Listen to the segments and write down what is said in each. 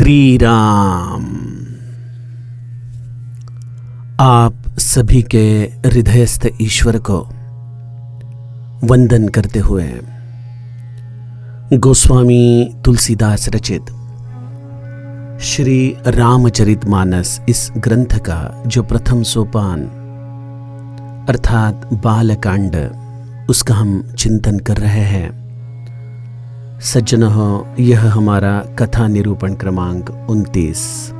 श्री राम। आप सभी के हृदयस्थ ईश्वर को वंदन करते हुए गोस्वामी तुलसीदास रचित श्री रामचरितमानस इस ग्रंथ का जो प्रथम सोपान अर्थात बालकांड उसका हम चिंतन कर रहे हैं। सज्जनों, यह हमारा कथा निरूपण क्रमांक 29।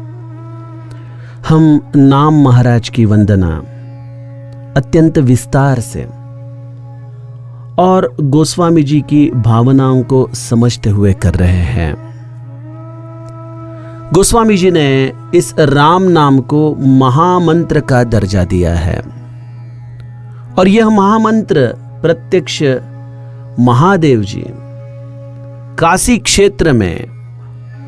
हम नाम महाराज की वंदना अत्यंत विस्तार से और गोस्वामी जी की भावनाओं को समझते हुए कर रहे हैं। गोस्वामी जी ने इस राम नाम को महामंत्र का दर्जा दिया है और यह महामंत्र प्रत्यक्ष महादेव जी काशी क्षेत्र में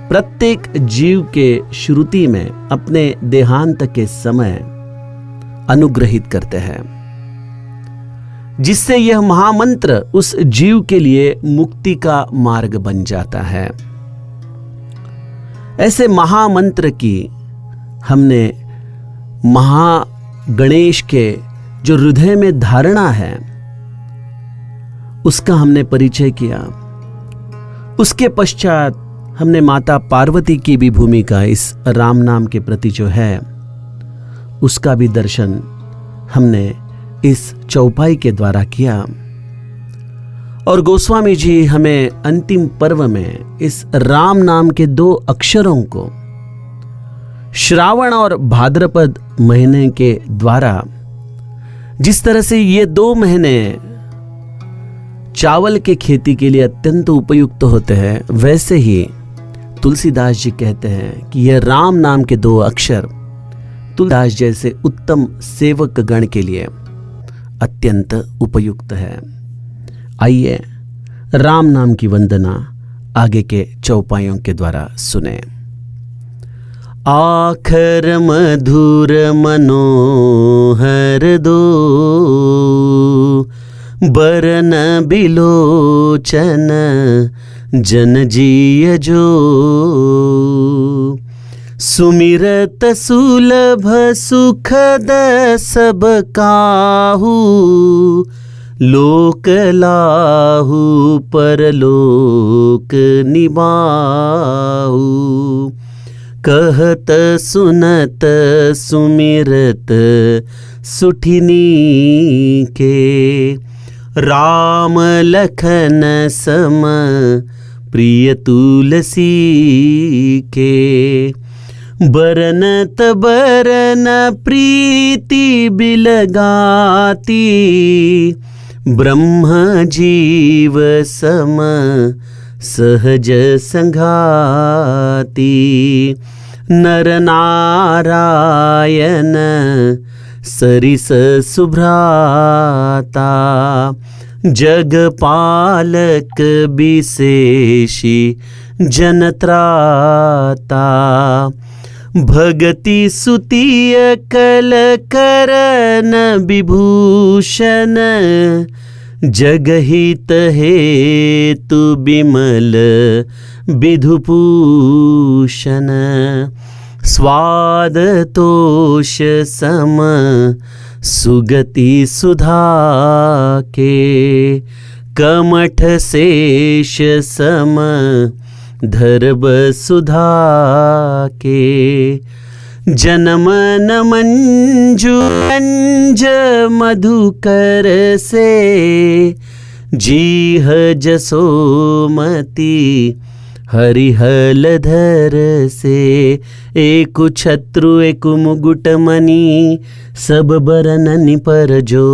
प्रत्येक जीव के श्रुति में अपने देहांत के समय अनुग्रहित करते हैं, जिससे यह महामंत्र उस जीव के लिए मुक्ति का मार्ग बन जाता है। ऐसे महामंत्र की हमने महागणेश के जो हृदय में धारणा है उसका हमने परिचय किया। उसके पश्चात हमने माता पार्वती की भी भूमिका इस राम नाम के प्रति जो है उसका भी दर्शन हमने इस चौपाई के द्वारा किया। और गोस्वामी जी हमें अंतिम पर्व में इस राम नाम के 2 अक्षरों को श्रावण और भाद्रपद महीने के द्वारा जिस तरह से ये 2 महीने चावल के खेती के लिए अत्यंत उपयुक्त होते हैं, वैसे ही तुलसीदास जी कहते हैं कि यह राम नाम के 2 अक्षर तुलसीदास जैसे उत्तम सेवक गण के लिए अत्यंत उपयुक्त है। आइए राम नाम की वंदना आगे के चौपाइयों के द्वारा सुने। आखर मधुर मनोहर दो, बरन बिलोचन जन जीय जो, सुमिरत सुलभ सुखद सब काहू, लोक लाहू परलोक निबाहू, कहत सुनत सुमिरत सुठिनी के, राम लखन सम प्रिय तुलसी के, बरनत बरन प्रीति बिलगाती, ब्रह्म जीव सम सहज संघाती, नर नारायण सरिस सुभ्राता, जग पालक विशेषी जनत्राता, भगति सुतिय कल करन विभूषण, जगहित हेतु बिमल विधुभूषण, स्वाद तोष सम सुगति सुधा के, कमठ शेष सम धर्ब सुधा के, जनमन मंजु अंज मधुकर से, जीह जसोमती हरिहलधर से, एक छत्रु एक मुकुट मणि सब बरननि पर जो,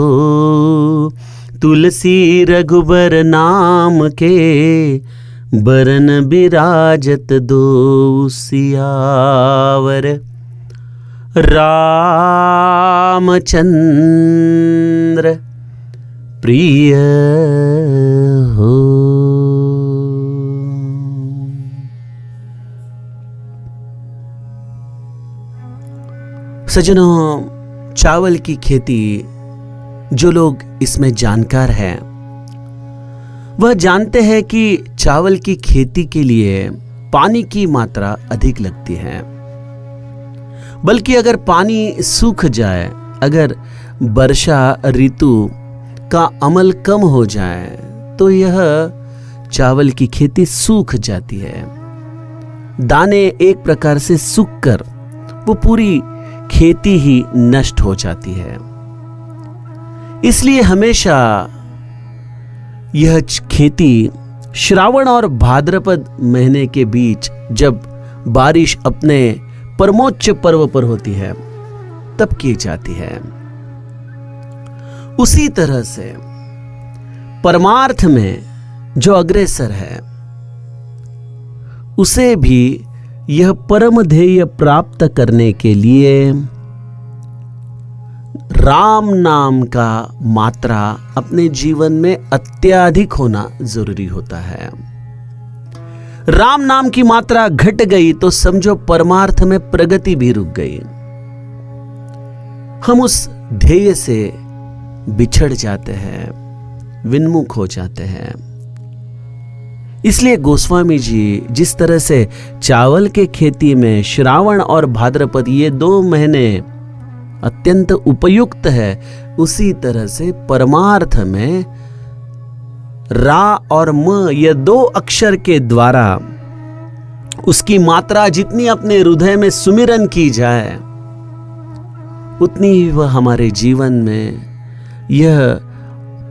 तुलसी रघुबर नाम के, बरन बिराजत दो सियावर, रामचंद्र प्रिय हो। सज्जनों, चावल की खेती जो लोग इसमें जानकार हैं वह जानते हैं कि चावल की खेती के लिए पानी की मात्रा अधिक लगती है। बल्कि अगर पानी सूख जाए, अगर वर्षा ऋतु का अमल कम हो जाए तो यह चावल की खेती सूख जाती है। दाने एक प्रकार से सूखकर वो पूरी खेती ही नष्ट हो जाती है। इसलिए हमेशा यह खेती श्रावण और भाद्रपद महीने के बीच, जब बारिश अपने परमोच्च पर्व पर होती है, तब की जाती है। उसी तरह से परमार्थ में जो अग्रसर है, उसे भी यह परम ध्येय प्राप्त करने के लिए राम नाम का मात्रा अपने जीवन में अत्यधिक होना जरूरी होता है। राम नाम की मात्रा घट गई तो समझो परमार्थ में प्रगति भी रुक गई। हम उस ध्येय से बिछड़ जाते हैं, विन्मुख हो जाते हैं। इसलिए गोस्वामी जी जिस तरह से चावल के खेती में श्रावण और भाद्रपद ये 2 महीने अत्यंत उपयुक्त है, उसी तरह से परमार्थ में रा और म ये 2 अक्षर के द्वारा उसकी मात्रा जितनी अपने हृदय में सुमिरन की जाए, उतनी ही वह हमारे जीवन में यह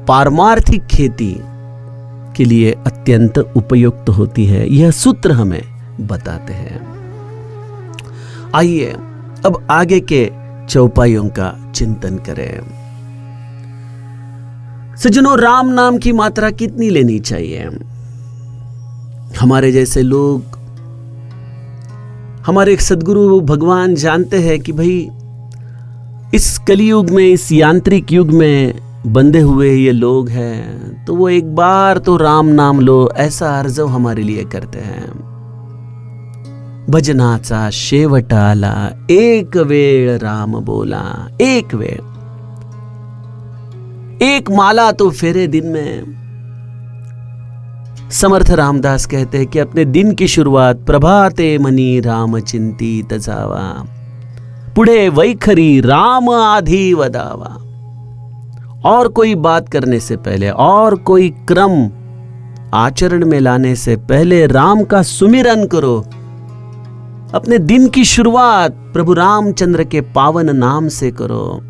पारमार्थिक खेती के लिए अत्यंत उपयुक्त होती है। यह सूत्र हमें बताते हैं। आइए अब आगे के चौपाइयों का चिंतन करें। सज्जनों, राम नाम की मात्रा कितनी लेनी चाहिए? हमारे जैसे लोग, हमारे एक सद्गुरु भगवान जानते हैं कि भाई इस कलियुग में, इस यांत्रिक युग में बंधे हुए ये लोग हैं, तो वो एक बार तो राम नाम लो, ऐसा अर्जव हमारे लिए करते हैं। भजनाचा शेवट आला, एक वेळ राम बोला, एक वेळ, एक माला तो फेरे दिन में। समर्थ रामदास कहते हैं कि अपने दिन की शुरुआत प्रभाते मनी राम चिंतित जावा, पुढे वैखरी राम आधी वदावा। और कोई बात करने से पहले, और कोई क्रम आचरण में लाने से पहले राम का सुमिरन करो। अपने दिन की शुरुआत प्रभु रामचंद्र के पावन नाम से करो,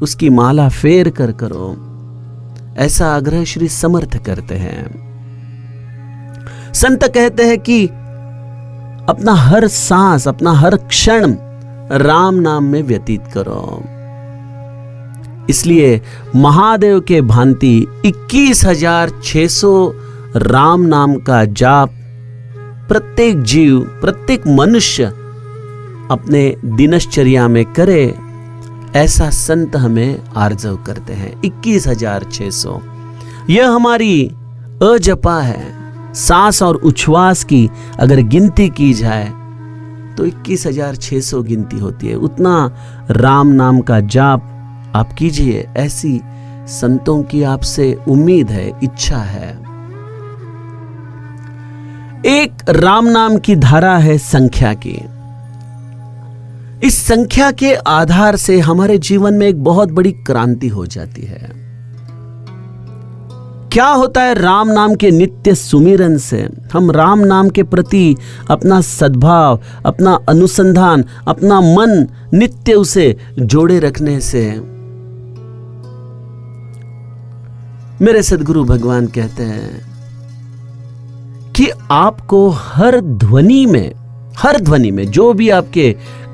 उसकी माला फेर कर करो। ऐसा आग्रह श्री समर्थ करते हैं। संत कहते हैं कि अपना हर सांस, अपना हर क्षण राम नाम में व्यतीत करो। इसलिए महादेव के भांति 21,600 राम नाम का जाप प्रत्येक जीव, प्रत्येक मनुष्य अपने दिनचर्या में करे, ऐसा संत हमें आर्जव करते हैं। 21,600 यह हमारी अजपा है। सांस और उच्छ्वास की अगर गिनती की जाए तो 21,600 गिनती होती है। उतना राम नाम का जाप आप कीजिए, ऐसी संतों की आपसे उम्मीद है, इच्छा है। एक राम नाम की धारा है संख्या की। इस संख्या के आधार से हमारे जीवन में एक बहुत बड़ी क्रांति हो जाती है। क्या होता है? राम नाम के नित्य सुमिरन से हम राम नाम के प्रति अपना सद्भाव, अपना अनुसंधान, अपना मन नित्य उसे जोड़े रखने से, मेरे सद्गुरु भगवान कहते हैं कि आपको हर ध्वनि में जो भी आपके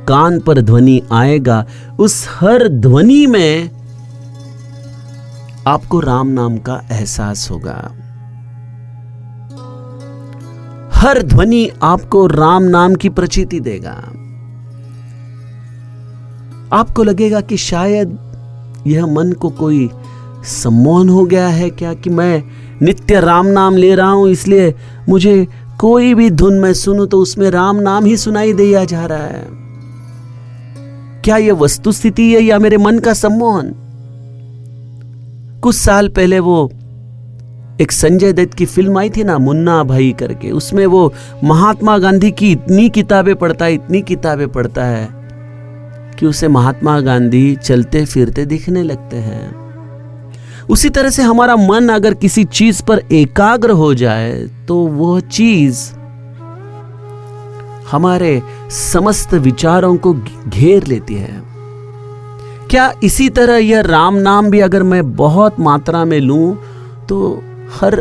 कान पर ध्वनि आएगा, उस हर ध्वनि में आपको राम नाम का एहसास होगा। हर ध्वनि आपको राम नाम की प्रचिति देगा। आपको लगेगा कि शायद यह मन को कोई सम्मोहन हो गया है क्या, कि मैं नित्य राम नाम ले रहा हूं, इसलिए मुझे कोई भी धुन मैं सुनूं तो उसमें राम नाम ही सुनाई दिया जा रहा है। क्या यह वस्तु स्थिति है या मेरे मन का सम्मोहन? कुछ साल पहले वो एक संजय दत्त की फिल्म आई थी ना, मुन्ना भाई करके, उसमें वो महात्मा गांधी की इतनी किताबें पढ़ता है कि उसे महात्मा गांधी चलते फिरते दिखने लगते हैं। उसी तरह से हमारा मन अगर किसी चीज पर एकाग्र हो जाए तो वह चीज हमारे समस्त विचारों को घेर लेती है। क्या इसी तरह यह राम नाम भी अगर मैं बहुत मात्रा में लूं तो हर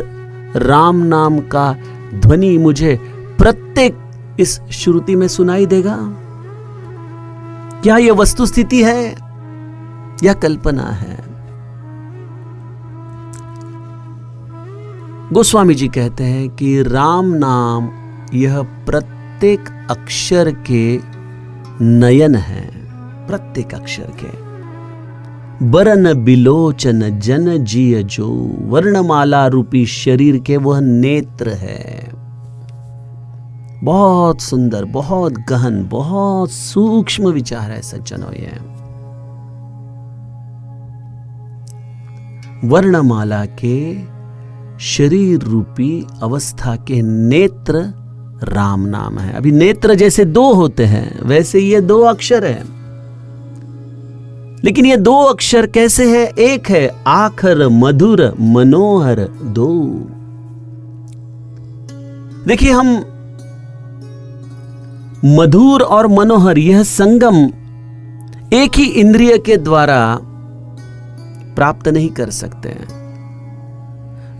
राम नाम का ध्वनि मुझे प्रत्येक इस श्रुति में सुनाई देगा? क्या यह वस्तु स्थिति है या कल्पना है? गोस्वामी जी कहते हैं कि राम नाम यह प्रत्येक अक्षर के नयन है, प्रत्येक अक्षर के। बरन बिलोचन जन जिय जो, वर्णमाला रूपी शरीर के वह नेत्र है। बहुत सुंदर, बहुत गहन, बहुत सूक्ष्म विचार है सज्जनों ये। वर्णमाला के शरीर रूपी अवस्था के नेत्र राम नाम है। अभी नेत्र जैसे दो होते हैं वैसे ये दो अक्षर है, लेकिन ये दो अक्षर कैसे है? एक है आखर मधुर मनोहर दो। देखिए, हम मधुर और मनोहर यह संगम एक ही इंद्रिय के द्वारा प्राप्त नहीं कर सकते हैं।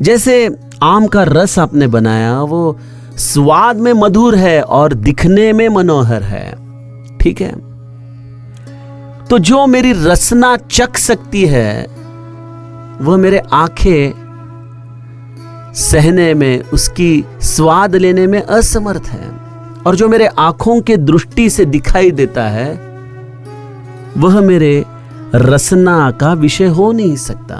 जैसे आम का रस आपने बनाया, वो स्वाद में मधुर है और दिखने में मनोहर है, ठीक है? तो जो मेरी रसना चख सकती है वह मेरे आंखें सहने में, उसकी स्वाद लेने में असमर्थ है। और जो मेरे आंखों के दृष्टि से दिखाई देता है वह मेरे रसना का विषय हो नहीं सकता।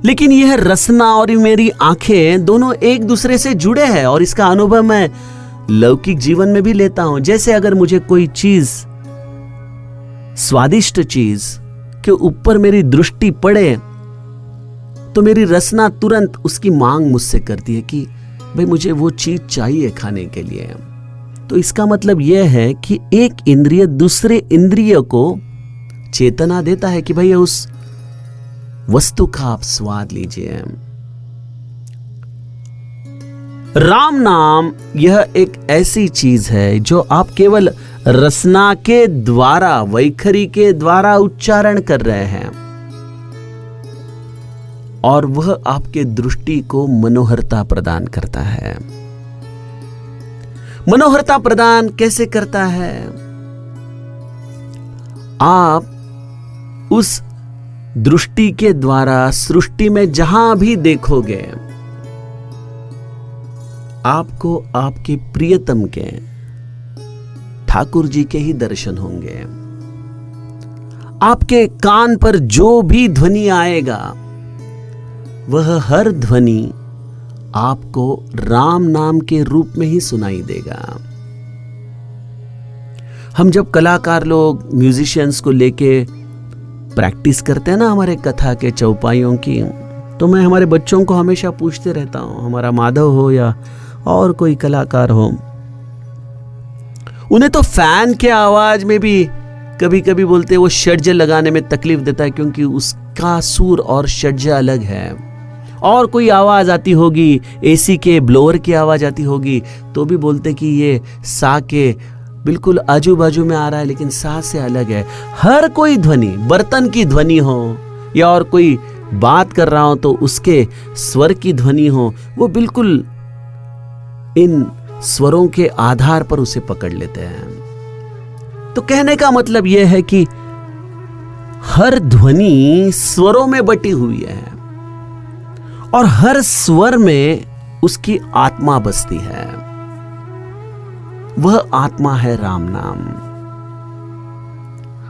लेकिन यह रसना और मेरी आंखें दोनों एक दूसरे से जुड़े हैं और इसका अनुभव मैं लौकिक जीवन में भी लेता हूं। जैसे अगर मुझे कोई चीज, स्वादिष्ट चीज के ऊपर मेरी दृष्टि पड़े तो मेरी रसना तुरंत उसकी मांग मुझसे करती है कि भाई मुझे वो चीज चाहिए खाने के लिए। तो इसका मतलब यह है कि एक इंद्रिय दूसरे इंद्रिय को चेतना देता है कि भाई उस वस्तु का आप स्वाद लीजिए। राम नाम यह एक ऐसी चीज है जो आप केवल रसना के द्वारा, वैखरी के द्वारा उच्चारण कर रहे हैं और वह आपके दृष्टि को मनोहरता प्रदान करता है। मनोहरता प्रदान कैसे करता है? आप उस दृष्टि के द्वारा सृष्टि में जहां भी देखोगे आपको आपके प्रियतम के ठाकुर जी के ही दर्शन होंगे। आपके कान पर जो भी ध्वनि आएगा वह हर ध्वनि आपको राम नाम के रूप में ही सुनाई देगा। हम जब कलाकार लोग, म्यूजिशियंस को लेके प्रैक्टिस करते हैं ना हमारे कथा के चौपाइयों की, तो मैं हमारे बच्चों को हमेशा पूछते रहता हूं, हमारा माधव हो या और कोई कलाकार हो, उन्हें तो फैन के आवाज में भी कभी कभी बोलते वो षड्ज लगाने में तकलीफ देता है क्योंकि उसका सुर और षड्ज अलग है। और कोई आवाज आती होगी, एसी के ब्लोअर की आवाज आती होगी, तो भी बोलते कि ये सा के बिल्कुल आजू बाजू में आ रहा है लेकिन सा से अलग है। हर कोई ध्वनि, बर्तन की ध्वनि हो या और कोई बात कर रहा हो तो उसके स्वर की ध्वनि हो, वो बिल्कुल इन स्वरों के आधार पर उसे पकड़ लेते हैं। तो कहने का मतलब यह है कि हर ध्वनि स्वरों में बटी हुई है और हर स्वर में उसकी आत्मा बसती है। वह आत्मा है राम नाम।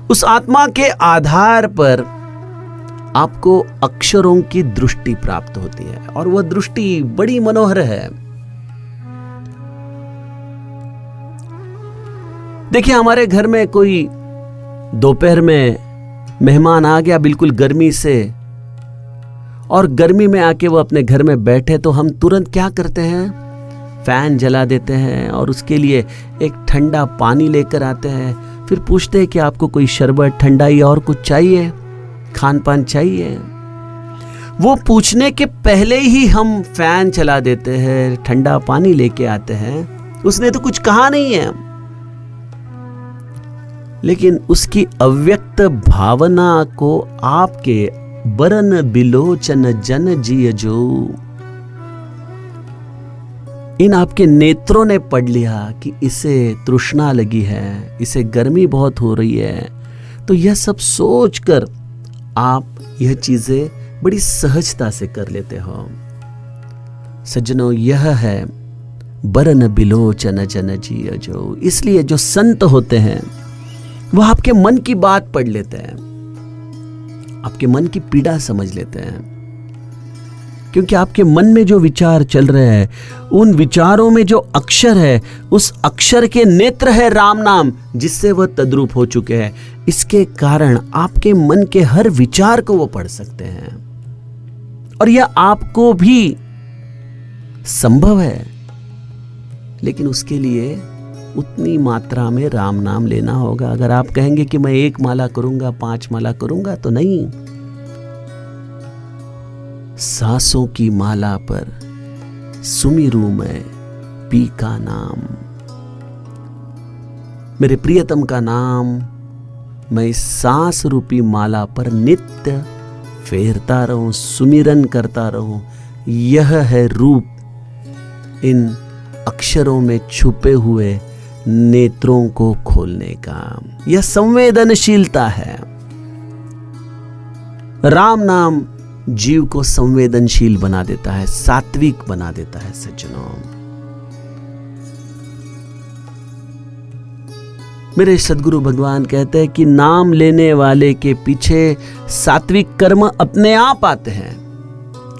उस आत्मा के आधार पर आपको अक्षरों की दृष्टि प्राप्त होती है और वह दृष्टि बड़ी मनोहर है। देखिए, हमारे घर में कोई दोपहर में मेहमान आ गया बिल्कुल गर्मी से, और गर्मी में आके वो अपने घर में बैठे तो हम तुरंत क्या करते हैं, फैन जला देते हैं और उसके लिए एक ठंडा पानी लेकर आते हैं। फिर पूछते हैं कि आपको कोई शरबत, ठंडा या और कुछ चाहिए, खान पान चाहिए। वो पूछने के पहले ही हम फैन चला देते हैं, ठंडा पानी लेके आते हैं। उसने तो कुछ कहा नहीं है, लेकिन उसकी अव्यक्त भावना को आपके बरन बिलोचन जन जिय जो, इन आपके नेत्रों ने पढ़ लिया कि इसे तृष्णा लगी है, इसे गर्मी बहुत हो रही है। तो यह सब सोचकर आप यह चीजें बड़ी सहजता से कर लेते हो। सज्जनों, यह है बरन बिलोचन जन जिय जो। इसलिए जो संत होते हैं वह आपके मन की बात पढ़ लेते हैं, आपके मन की पीड़ा समझ लेते हैं, क्योंकि आपके मन में जो विचार चल रहे हैं, उन विचारों में जो अक्षर है, उस अक्षर के नेत्र है राम नाम, जिससे वह तद्रूप हो चुके हैं। इसके कारण आपके मन के हर विचार को वो पढ़ सकते हैं, और यह आपको भी संभव है। लेकिन उसके लिए उतनी मात्रा में राम नाम लेना होगा। अगर आप कहेंगे कि मैं 1 माला करूंगा, 5 माला करूंगा, तो नहीं। सांसों की माला पर सुमिरू मैं पी का नाम, मेरे प्रियतम का नाम मैं इस सांस रूपी माला पर नित्य फेरता रहूं, सुमिरन करता रहूं। यह है रूप इन अक्षरों में छुपे हुए नेत्रों को खोलने का। यह संवेदनशीलता है। राम नाम जीव को संवेदनशील बना देता है, सात्विक बना देता है। सज्जनों, मेरे सद्गुरु भगवान कहते हैं कि नाम लेने वाले के पीछे सात्विक कर्म अपने आप आते हैं।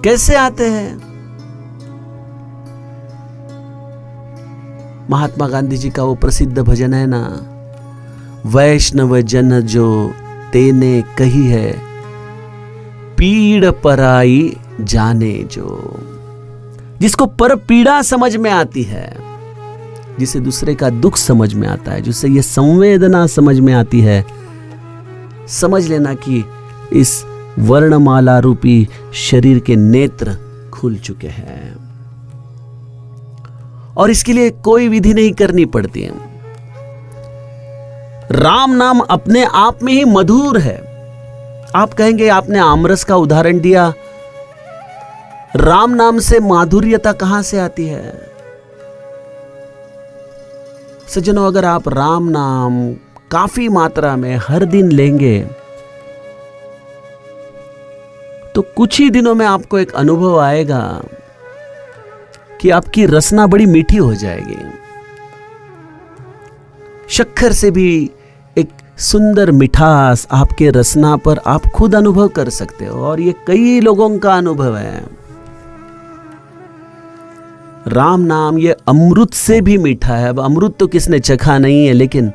कैसे आते हैं? महात्मा गांधी जी का वो प्रसिद्ध भजन है ना, वैष्णव जन जो तेने कही है, पीड़ पराई जाने जो। जिसको पर पीड़ा समझ में आती है, जिसे दूसरे का दुख समझ में आता है, जिसे ये संवेदना समझ में आती है, समझ लेना कि इस वर्णमाला रूपी शरीर के नेत्र खुल चुके हैं। और इसके लिए कोई विधि नहीं करनी पड़ती है। राम नाम अपने आप में ही मधुर है। आप कहेंगे आपने आमरस का उदाहरण दिया, राम नाम से माधुर्यता कहां से आती है? सज्जनों, अगर आप राम नाम काफी मात्रा में हर दिन लेंगे तो कुछ ही दिनों में आपको एक अनुभव आएगा कि आपकी रसना बड़ी मीठी हो जाएगी। शक्कर से भी एक सुंदर मिठास आपके रसना पर आप खुद अनुभव कर सकते हो, और ये कई लोगों का अनुभव है। राम नाम ये अमृत से भी मीठा है। अब अमृत तो किसने चखा नहीं है, लेकिन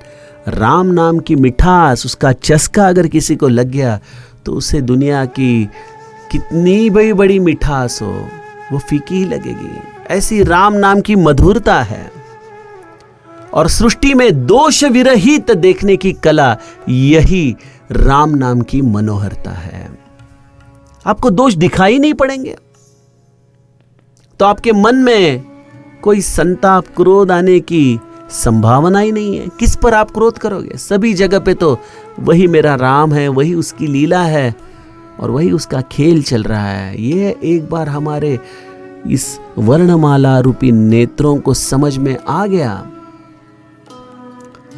राम नाम की मिठास, उसका चस्का अगर किसी को लग गया तो उसे दुनिया की कितनी बड़ी बड़ी मिठास हो, वो फीकी ही लगेगी। ऐसी राम नाम की मधुरता है। और सृष्टि में दोष विरहित देखने की कला, यही राम नाम की मनोहरता है। आपको दोष दिखाई नहीं पड़ेंगे, तो आपके मन में कोई संताप, क्रोध आने की संभावना ही नहीं है। किस पर आप क्रोध करोगे? सभी जगह पे तो वही मेरा राम है, वही उसकी लीला है और वही उसका खेल चल रहा है। ये एक बार हमारे इस वर्णमाला रूपी नेत्रों को समझ में आ गया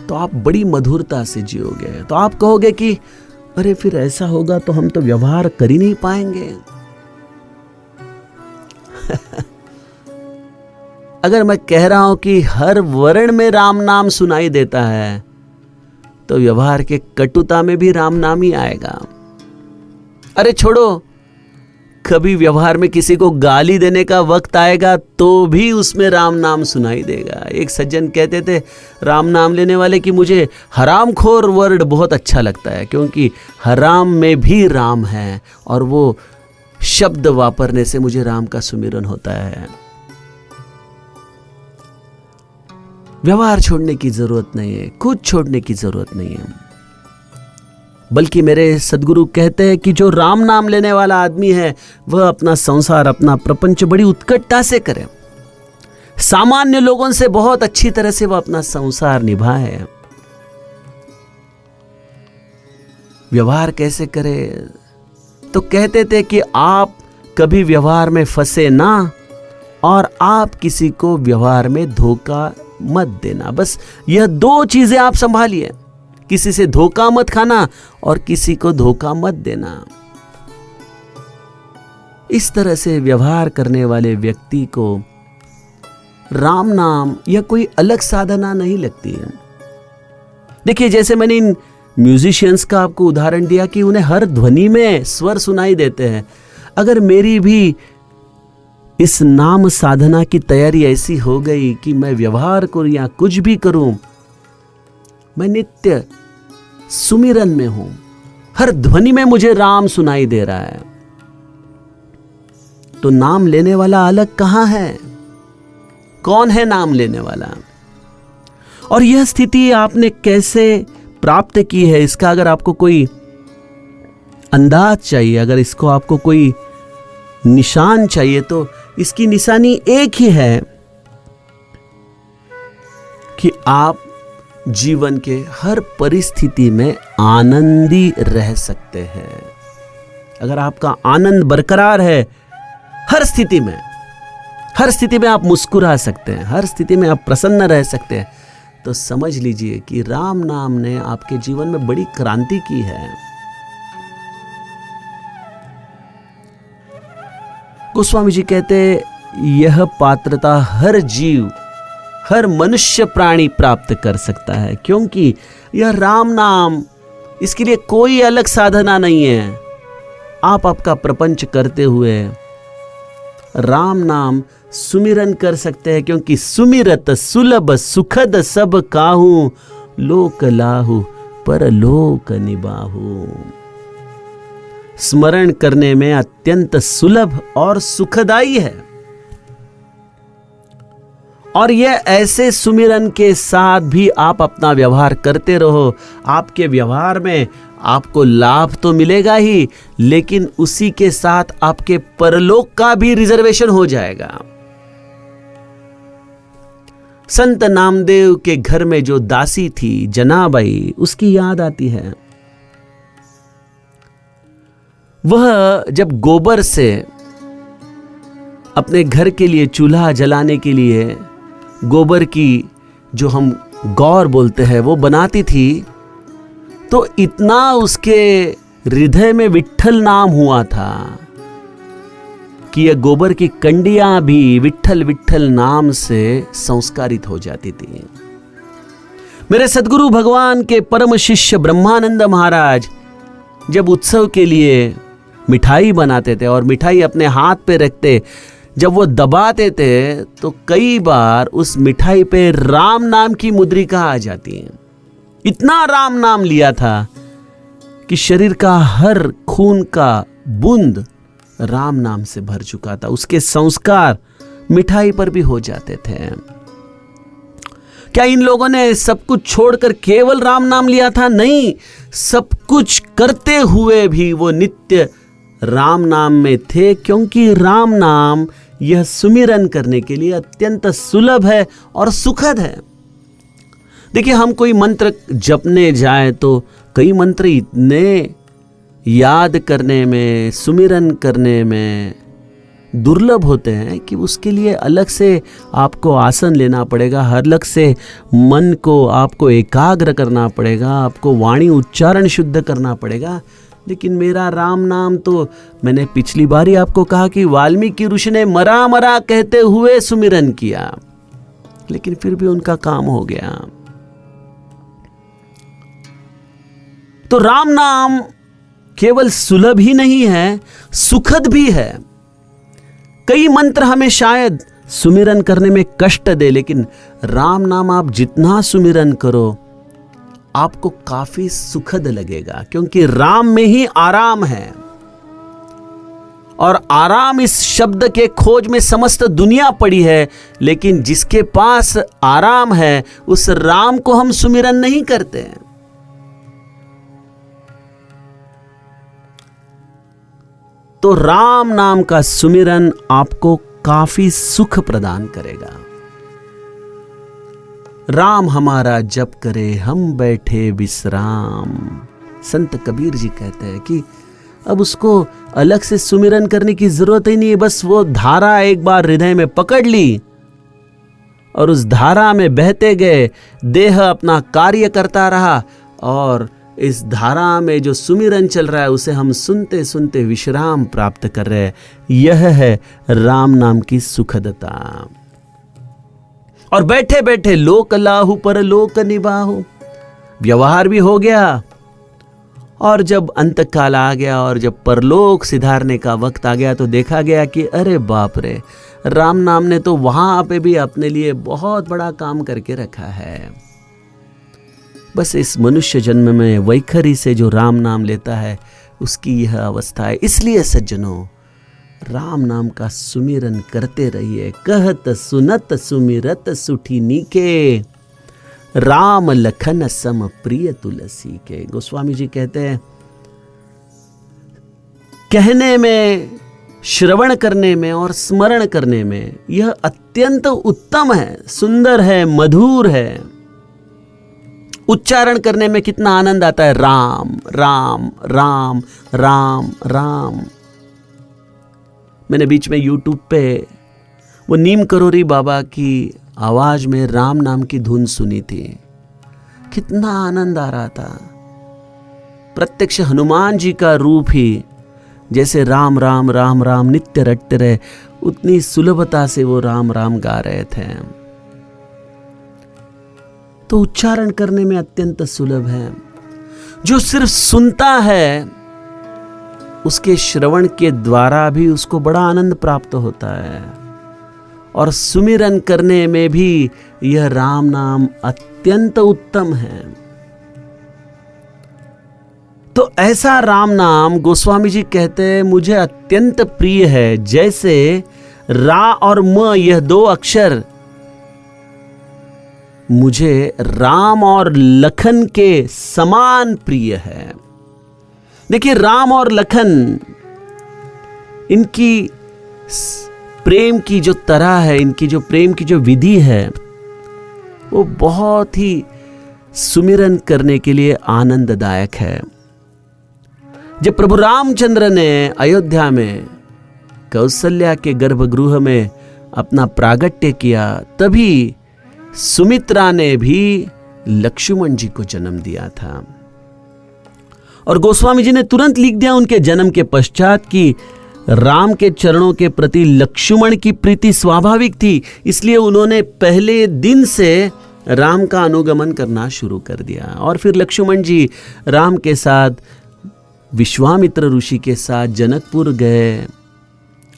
तो आप बड़ी मधुरता से जियोगे। तो आप कहोगे कि अरे फिर ऐसा होगा तो हम तो व्यवहार कर ही नहीं पाएंगे। अगर मैं कह रहा हूं कि हर वर्ण में राम नाम सुनाई देता है, तो व्यवहार के कटुता में भी राम नाम ही आएगा। अरे छोड़ो, कभी व्यवहार में किसी को गाली देने का वक्त आएगा तो भी उसमें राम नाम सुनाई देगा। एक सज्जन कहते थे राम नाम लेने वाले कि मुझे हरामखोर वर्ड बहुत अच्छा लगता है, क्योंकि हराम में भी राम है और वो शब्द वापरने से मुझे राम का सुमिरन होता है। व्यवहार छोड़ने की जरूरत नहीं है, खुद छोड़ने की जरूरत नहीं है, बल्कि मेरे सदगुरु कहते हैं कि जो राम नाम लेने वाला आदमी है वह अपना संसार, अपना प्रपंच बड़ी उत्कटता से करे। सामान्य लोगों से बहुत अच्छी तरह से वह अपना संसार निभाए। व्यवहार कैसे करे? तो कहते थे कि आप कभी व्यवहार में फंसे ना, और आप किसी को व्यवहार में धोखा मत देना। बस यह दो चीजें आप संभालिए, किसी से धोखा मत खाना और किसी को धोखा मत देना। इस तरह से व्यवहार करने वाले व्यक्ति को राम नाम यह कोई अलग साधना नहीं लगती है। देखिए, जैसे मैंने इन म्यूजिशियंस का आपको उदाहरण दिया कि उन्हें हर ध्वनि में स्वर सुनाई देते हैं। अगर मेरी भी इस नाम साधना की तैयारी ऐसी हो गई कि मैं व्यवहार करूं या कुछ भी करूं, मैं नित्य सुमिरन में हूं, हर ध्वनि में मुझे राम सुनाई दे रहा है, तो नाम लेने वाला अलग कहां है? कौन है नाम लेने वाला? और यह स्थिति आपने कैसे प्राप्त की है, इसका अगर आपको कोई अंदाज चाहिए, अगर इसको आपको कोई निशान चाहिए, तो इसकी निशानी एक ही है कि आप जीवन के हर परिस्थिति में आनंदी रह सकते हैं। अगर आपका आनंद बरकरार है, हर स्थिति में आप मुस्कुरा सकते हैं, हर स्थिति में आप प्रसन्न रह सकते हैं, तो समझ लीजिए कि राम नाम ने आपके जीवन में बड़ी क्रांति की है। गोस्वामी जी कहते, यह पात्रता हर जीव, हर मनुष्य प्राणी प्राप्त कर सकता है, क्योंकि यह राम नाम, इसके लिए कोई अलग साधना नहीं है। आप आपका प्रपंच करते हुए राम नाम सुमिरन कर सकते हैं, क्योंकि सुमिरत सुलभ सुखद सब काहू, लोक लाहू पर लोक निबाहू। स्मरण करने में अत्यंत सुलभ और सुखदाई है, और यह ऐसे सुमिरन के साथ भी आप अपना व्यवहार करते रहो। आपके व्यवहार में आपको लाभ तो मिलेगा ही, लेकिन उसी के साथ आपके परलोक का भी रिजर्वेशन हो जाएगा। संत नामदेव के घर में जो दासी थी जनाबाई, उसकी याद आती है। वह जब गोबर से अपने घर के लिए चूल्हा जलाने के लिए गोबर की, जो हम गौर बोलते हैं, वो बनाती थी, तो इतना उसके हृदय में विट्ठल नाम हुआ था कि यह गोबर की कंडियां भी विट्ठल विट्ठल नाम से संस्कारित हो जाती थी। मेरे सदगुरु भगवान के परम शिष्य ब्रह्मानंद महाराज जब उत्सव के लिए मिठाई बनाते थे और मिठाई अपने हाथ पे रखते, जब वो दबाते थे तो कई बार उस मिठाई पे राम नाम की मुद्रिका आ जाती है। इतना राम नाम लिया था कि शरीर का हर खून का बूंद राम नाम से भर चुका था। उसके संस्कार मिठाई पर भी हो जाते थे। क्या इन लोगों ने सब कुछ छोड़कर केवल राम नाम लिया था? नहीं, सब कुछ करते हुए भी वो नित्य राम नाम में थे, क्योंकि राम नाम यह सुमिरन करने के लिए अत्यंत सुलभ है और सुखद है। देखिए, हम कोई मंत्र जपने जाए तो कई मंत्र इतने याद करने में, सुमिरन करने में दुर्लभ होते हैं कि उसके लिए अलग से आपको आसन लेना पड़ेगा, अलग से मन को आपको एकाग्र करना पड़ेगा, आपको वाणी उच्चारण शुद्ध करना पड़ेगा। लेकिन मेरा राम नाम तो, मैंने पिछली बार ही आपको कहा कि वाल्मीकि ऋषि ने मरा मरा कहते हुए सुमिरन किया, लेकिन फिर भी उनका काम हो गया। तो राम नाम केवल सुलभ ही नहीं है, सुखद भी है। कई मंत्र हमें शायद सुमिरन करने में कष्ट दे, लेकिन राम नाम आप जितना सुमिरन करो आपको काफी सुखद लगेगा, क्योंकि राम में ही आराम है। और आराम इस शब्द के खोज में समस्त दुनिया पड़ी है, लेकिन जिसके पास आराम है उस राम को हम सुमिरन नहीं करते हैं। तो राम नाम का सुमिरन आपको काफी सुख प्रदान करेगा। राम हमारा जप करे हम बैठे विश्राम। संत कबीर जी कहते हैं कि अब उसको अलग से सुमिरन करने की जरूरत ही नहीं है, बस वो धारा एक बार हृदय में पकड़ ली और उस धारा में बहते गए, देह अपना कार्य करता रहा और इस धारा में जो सुमिरन चल रहा है उसे हम सुनते सुनते विश्राम प्राप्त कर रहे हैं। यह है राम नाम की सुखदता। और बैठे बैठे लोक लाहु पर लोक निबाहु, व्यवहार भी हो गया। और जब अंत काल आ गया और जब परलोक सिधारने का वक्त आ गया तो देखा गया कि अरे बाप रे, राम नाम ने तो वहां पे भी अपने लिए बहुत बड़ा काम करके रखा है। बस इस मनुष्य जन्म में वैखरी से जो राम नाम लेता है उसकी यह अवस्था है। इसलिए सज्जनों, राम नाम का सुमिरन करते रहिए। कहत सुनत सुमिरत सुठी नीके, राम लखन सम प्रिय तुलसी के। गोस्वामी जी कहते हैं, कहने में, श्रवण करने में और स्मरण करने में यह अत्यंत उत्तम है, सुंदर है, मधुर है। उच्चारण करने में कितना आनंद आता है, राम राम राम राम राम। मैंने बीच में YouTube पे वो नीम करोरी बाबा की आवाज में राम नाम की धुन सुनी थी, कितना आनंद आ रहा था। प्रत्यक्ष हनुमान जी का रूप ही जैसे राम राम राम राम नित्य रटते रहे, उतनी सुलभता से वो राम राम गा रहे थे। तो उच्चारण करने में अत्यंत सुलभ है। जो सिर्फ सुनता है उसके श्रवण के द्वारा भी उसको बड़ा आनंद प्राप्त होता है, और सुमिरन करने में भी यह राम नाम अत्यंत उत्तम है। तो ऐसा राम नाम गोस्वामी जी कहते हैं मुझे अत्यंत प्रिय है। जैसे रा और म, यह दो अक्षर मुझे राम और लखन के समान प्रिय है। देखिए, राम और लखन, इनकी प्रेम की जो तरह है, इनकी जो प्रेम की जो विधि है, वो बहुत ही सुमिरन करने के लिए आनंददायक है। जब प्रभु रामचंद्र ने अयोध्या में कौशल्या के गर्भगृह में अपना प्रागट्य किया, तभी सुमित्रा ने भी लक्ष्मण जी को जन्म दिया था। और गोस्वामी जी ने तुरंत लिख दिया उनके जन्म के पश्चात कि राम के चरणों के प्रति लक्ष्मण की प्रीति स्वाभाविक थी, इसलिए उन्होंने पहले दिन से राम का अनुगमन करना शुरू कर दिया। और फिर लक्ष्मण जी राम के साथ विश्वामित्र ऋषि के साथ जनकपुर गए।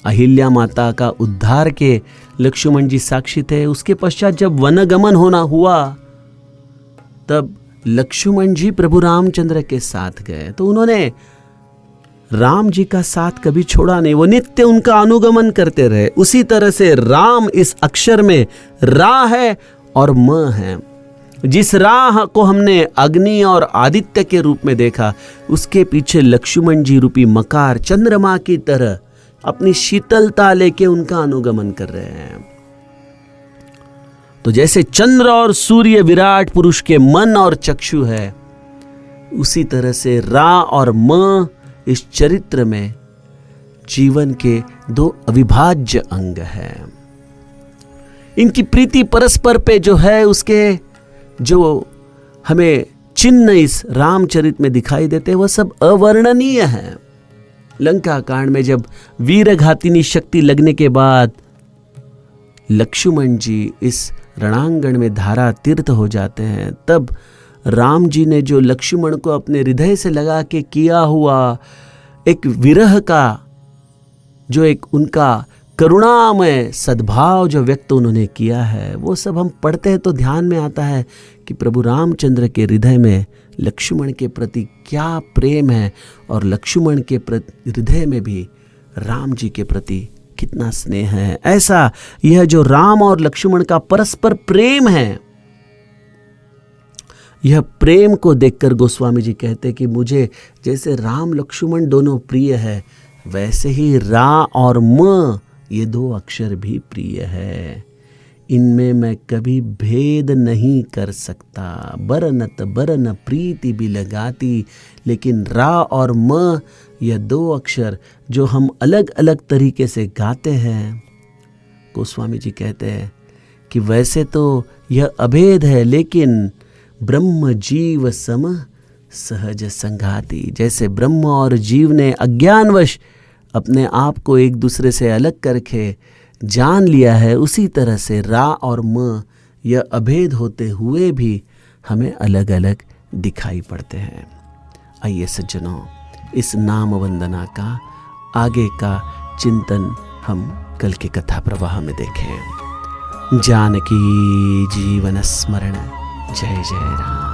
अहिल्या माता का उद्धार के लक्ष्मण जी साक्षी थे। उसके पश्चात जब वनगमन होना हुआ, तब लक्ष्मण जी प्रभु रामचंद्र के साथ गए। तो उन्होंने राम जी का साथ कभी छोड़ा नहीं, वो नित्य उनका अनुगमन करते रहे। उसी तरह से राम इस अक्षर में रा है और म है। जिस राह को हमने अग्नि और आदित्य के रूप में देखा, उसके पीछे लक्ष्मण जी रूपी मकार चंद्रमा की तरह अपनी शीतलता लेके उनका अनुगमन कर रहे हैं। तो जैसे चंद्र और सूर्य विराट पुरुष के मन और चक्षु है, उसी तरह से रा और म इस चरित्र में जीवन के दो अविभाज्य अंग हैं। इनकी प्रीति परस्पर पे जो है, उसके जो हमें चिन्ह इस रामचरित में दिखाई देते हैं, वह सब अवर्णनीय है। लंका कांड में जब वीरघातिनी शक्ति लगने के बाद लक्ष्मण जी इस रणांगण में धारा तीर्थ हो जाते हैं, तब राम जी ने जो लक्ष्मण को अपने हृदय से लगा के किया हुआ एक विरह का, जो एक उनका करुणामय सद्भाव जो व्यक्त उन्होंने किया है, वो सब हम पढ़ते हैं तो ध्यान में आता है कि प्रभु रामचंद्र के हृदय में लक्ष्मण के प्रति क्या प्रेम है, और लक्ष्मण के हृदय में भी राम जी के प्रति कितना स्नेह है। ऐसा यह जो राम और लक्ष्मण का परस्पर प्रेम है, यह प्रेम को देखकर गोस्वामी जी कहते कि मुझे जैसे राम लक्ष्मण दोनों प्रिय है, वैसे ही रा और म ये 2 अक्षर भी प्रिय है। इनमें मैं कभी भेद नहीं कर सकता। बरनत बरन प्रीति भी लगाती, लेकिन रा और म यह 2 अक्षर जो हम अलग अलग तरीके से गाते हैं, गोस्वामी जी कहते हैं कि वैसे तो यह अभेद है, लेकिन ब्रह्म जीव सम सहज संघाती। जैसे ब्रह्म और जीव ने अज्ञानवश अपने आप को एक दूसरे से अलग करके जान लिया है, उसी तरह से रा और म यह अभेद होते हुए भी हमें अलग अलग दिखाई पड़ते हैं। आइए सज्जनों, इस नाम वंदना का आगे का चिंतन हम कल के कथा प्रवाह में देखें। जानकी जीवन स्मरण। जय जय राम।